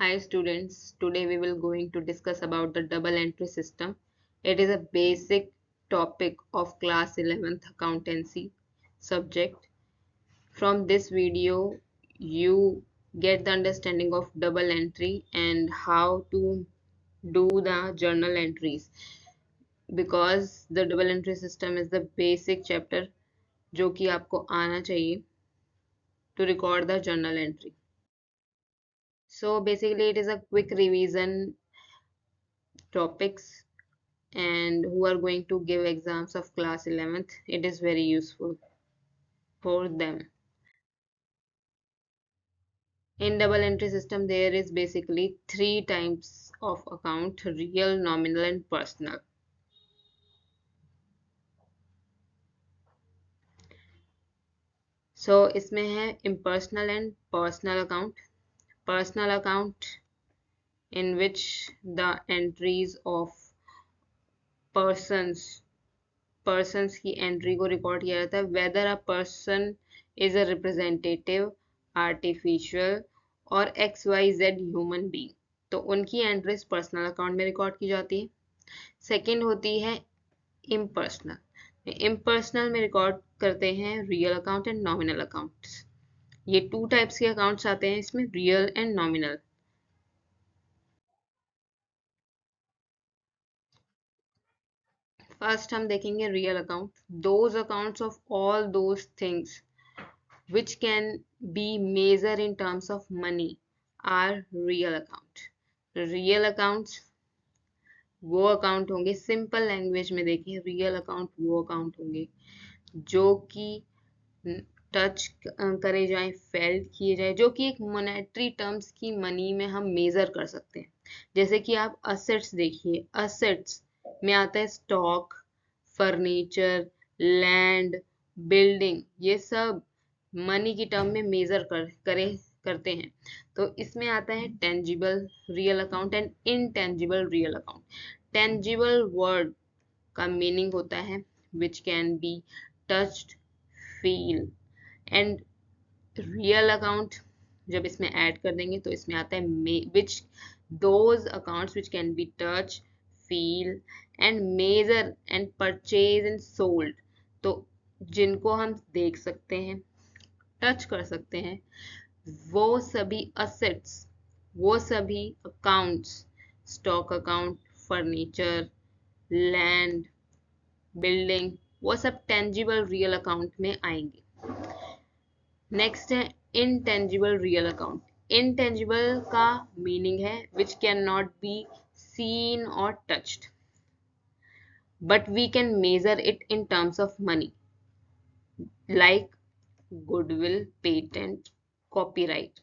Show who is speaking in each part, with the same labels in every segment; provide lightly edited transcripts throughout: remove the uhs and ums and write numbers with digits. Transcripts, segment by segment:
Speaker 1: Hi students, today we will going to discuss about the double entry system. It is a basic topic of class 11th accountancy subject. From this video, you get the understanding of double entry and how to do the journal entries because the double entry system is the basic chapter जो कि आपको आना चाहिए to record the journal entry. So basically it is a quick revision topics and who are going to give exams of class 11th, it is very useful for them. In double entry system there is basically three types of account: real, nominal and personal. So इसमें है impersonal and personal account. Personal account in which the entries of persons की entry को record किया जाता है, weather a person is a representative, artificial और XYZ human being, तो उनकी एंट्रीज पर्सनल अकाउंट में रिकॉर्ड की जाती है। सेकंड होती है इम्पर्सनल। इम्पर्सनल में रिकॉर्ड करते हैं real account and nominal accounts. ये टू टाइप्स के अकाउंट्स आते हैं इसमें, रियल एंड नॉमिनल। फर्स्ट हम देखेंगे real account, those accounts of all those things which can be measured in terms of money are real account. Real accounts वो account होंगे, simple language में देखिए, रियल अकाउंट वो अकाउंट होंगे जो कि टच करे जाए, फेल्ट किए जाए, जो कि एक मोनेटरी टर्म्स की मनी में हम मेजर कर सकते हैं। जैसे कि आप असेट्स देखिए, असेट्स में आता है स्टॉक, फर्नीचर, लैंड, बिल्डिंग, ये सब मनी की टर्म में मेजर करते हैं। तो इसमें आता है tangible real account and intangible real account. Tangible word का मीनिंग होता है which can be touched, feel, and real account जब इसमें ऐड कर देंगे तो इसमें आता है which those accounts which can be touch, feel and measure and purchase and sold, तो जिनको हम देख सकते हैं, टच कर सकते हैं, वो सभी असेट्स, वो सभी accounts, stock account, furniture, land, building, वो सब टेंजिबल रियल अकाउंट में आएंगे। नेक्स्ट है इनटेंजिबल रियल अकाउंट। इनटेंजिबल का मीनिंग है which can not be seen or touched, but we can measure it in terms of money, like goodwill, patent, copyright.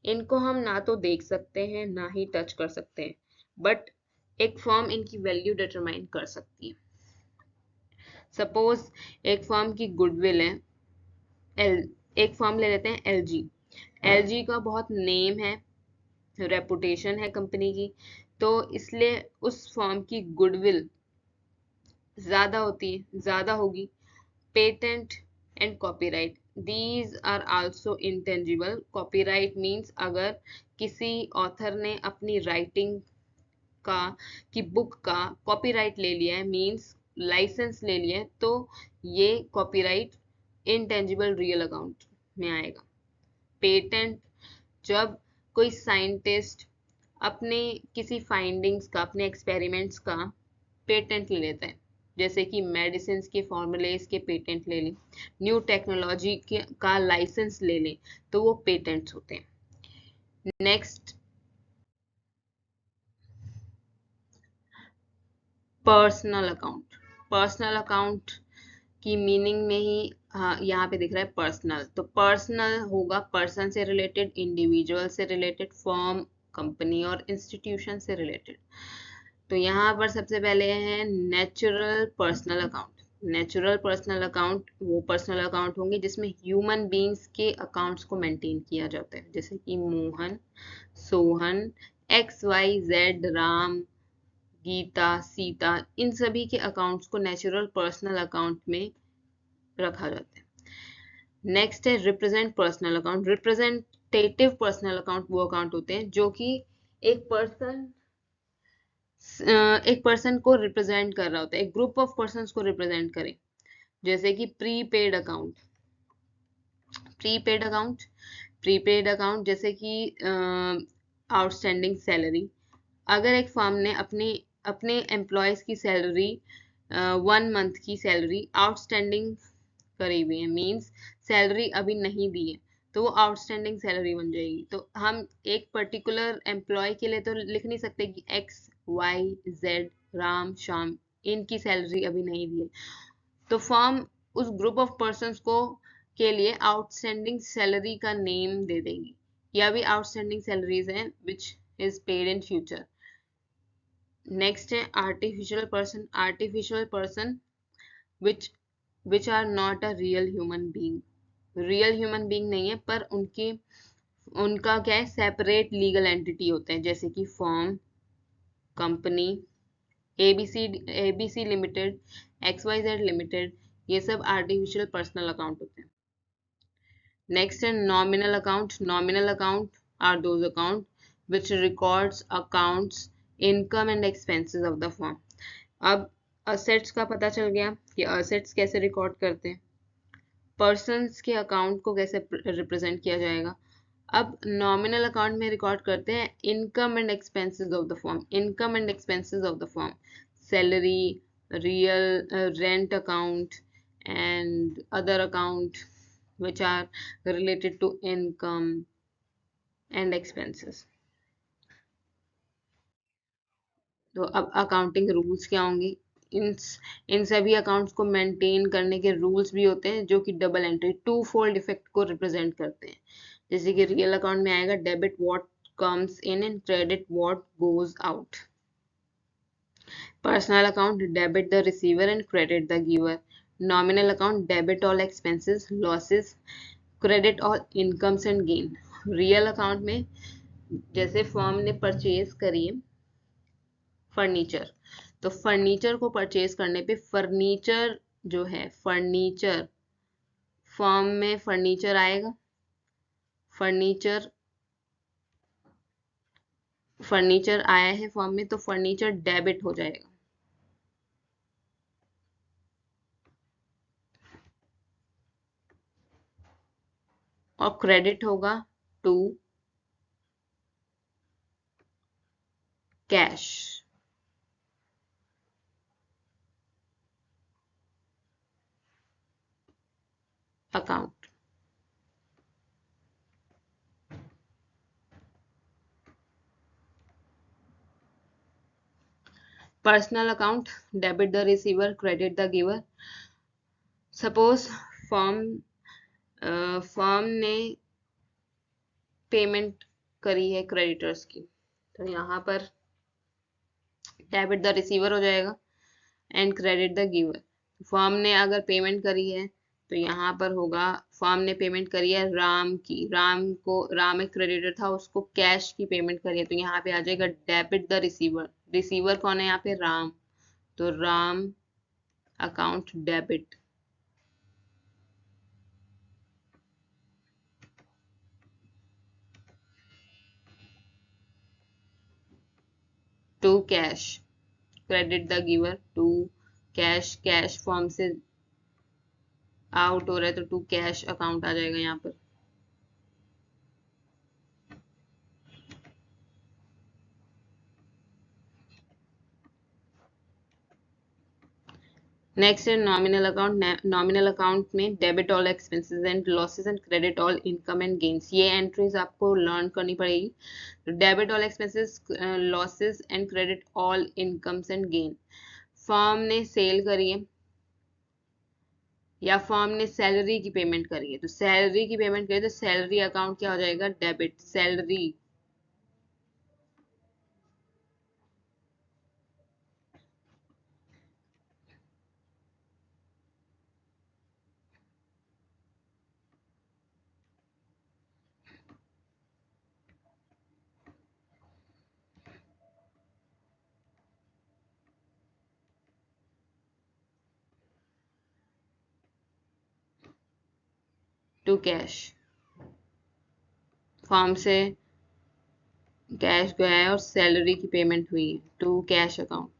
Speaker 1: इनको हम ना तो देख सकते हैं ना ही टच कर सकते हैं, बट एक फर्म इनकी वैल्यू डिटरमाइन कर सकती है। सपोज एक फर्म की गुडविल है एक फर्म ले लेते हैं LG। LG का बहुत नेम है, रेपुटेशन है कंपनी की, तो इसलिए उस फर्म की गुडविल ज्यादा होगी। Patent and copyright, these are also intangible. Copyright means अगर किसी ऑथर ने अपनी राइटिंग की बुक का कॉपीराइट ले लिया है, मीन्स लाइसेंस ले लिया है, तो ये कॉपीराइट इनटेंजिबल रियल अकाउंट में आएगा। पेटेंट, जब कोई साइंटिस्ट अपने किसी फाइंडिंग्स का, अपने एक्सपेरिमेंट्स का पेटेंट ले लेता है, जैसे कि मेडिसिन के फॉर्मूलेस के पेटेंट ले लें, न्यू टेक्नोलॉजी का लाइसेंस ले लें, तो वो पेटेंट्स होते हैं। Next personal account. Personal account की मीनिंग में ही यहाँ पे दिख रहा है पर्सनल, तो पर्सनल होगा पर्सन से रिलेटेड, इंडिविजुअल से रिलेटेड, फर्म, कंपनी और इंस्टीट्यूशन से रिलेटेड। तो यहाँ पर सबसे पहले है natural personal account. Natural personal account वो पर्सनल अकाउंट होंगे जिसमें ह्यूमन बीइंग्स के अकाउंट्स को मेंटेन किया जाता है, जैसे कि मोहन, सोहन, XYZ, राम, गीता, सीता, इन सभी के अकाउंट्स को नेचुरल पर्सनल अकाउंट में रखा जाता है। नेक्स्ट है represent personal account. Representative representative personal account वो अकाउंट होते हैं जो कि एक पर्सन को रिप्रेजेंट कर रहा होता है, एक ग्रुप ऑफ पर्सन्स को रिप्रेजेंट करे। जैसे कि प्रीपेड अकाउंट, जैसे कि आउटस्टैंडिंग सैलरी। अगर एक फर्म ने अपने अपने एम्प्लॉयज की सैलरी 1 मंथ की सैलरी आउटस्टैंडिंग करी हुई है, मींस सैलरी अभी नहीं दी है, तो वो आउटस्टैंडिंग सैलरी बन जाएगी। तो हम एक पर्टिकुलर एम्प्लॉय के लिए तो लिख नहीं सकते कि X Y Z Ram Shyam इनकी सैलरी अभी नहीं दी है, तो फर्म उस ग्रुप ऑफ पर्सन्स को के लिए आउटस्टैंडिंग सैलरी का नेम दे देगी। या भी आउटस्टैंडिंग सैलरीज हैं which is paid in future. Next है artificial person which are not a real human being. Real human being नहीं है, पर उनका क्या है, सेपरेट लीगल एंटिटी होते हैं, जैसे कि firm, company, ABC limited, XYZ limited, ये सब आर्टिफिशियल पर्सनल अकाउंट होते हैं। नेक्स्ट है nominal account. Nominal account are those account which records accounts income and expenses of the firm. अब असेट्स का पता चल गया कि असेट्स कैसे रिकॉर्ड करते हैं, पर्सन्स के अकाउंट को कैसे रिप्रेजेंट किया जाएगा। अब नॉमिनल अकाउंट में रिकॉर्ड करते हैं income and expenses of the firm. Income and expenses of the firm, salary, real rent account and other account which are related to income and expenses. तो अब अकाउंटिंग रूल्स क्या होंगे, इन सभी accounts को maintain करने के रूल्स भी होते हैं जो कि double entry, two fold effect को रिप्रेजेंट करते हैं। जैसे कि रियल अकाउंट में आएगा debit what comes in and credit what goes out. Personal account debit the receiver and credit the giver. Nominal account debit all expenses losses, credit all incomes and gain. Real account में जैसे firm ने purchase करी है furniture, तो furniture को purchase करने पे furniture जो है, फर्नीचर फर्म में फर्नीचर आएगा, फर्नीचर आया है फर्म में, तो फर्नीचर डेबिट हो जाएगा। और क्रेडिट होगा to cash account. Personal account debit the receiver credit the giver. Suppose firm ने पेमेंट करी है क्रेडिटर्स की, तो यहाँ पर डेबिट द रिसीवर हो जाएगा and credit the giver. Firm ने अगर पेमेंट करी है तो यहाँ पर होगा, फर्म ने पेमेंट करी है राम की, राम एक क्रेडिटर था, उसको कैश की पेमेंट करी है, तो यहाँ पे आ जाएगा डेबिट द रिसीवर। रिसीवर कौन है यहाँ पे, राम, तो Ram account debit. To cash credit the giver to cash, cash firm से आउट हो रहा है तो टू कैश अकाउंट आ जाएगा यहाँ पर। नेक्स्ट है नॉमिनल अकाउंट। नॉमिनल अकाउंट में debit all expenses and losses and credit all income and gains, ये एंट्रीज आपको लर्न करनी पड़ेगी। तो debit all expenses losses and credit all incomes and gain. Firm ने सेल करी है या फर्म ने सैलरी की पेमेंट करी है, तो सैलरी की पेमेंट करी तो सैलरी अकाउंट क्या हो जाएगा, debit salary. To cash form से कैश गया है और सैलरी की पेमेंट हुई है टू कैश अकाउंट।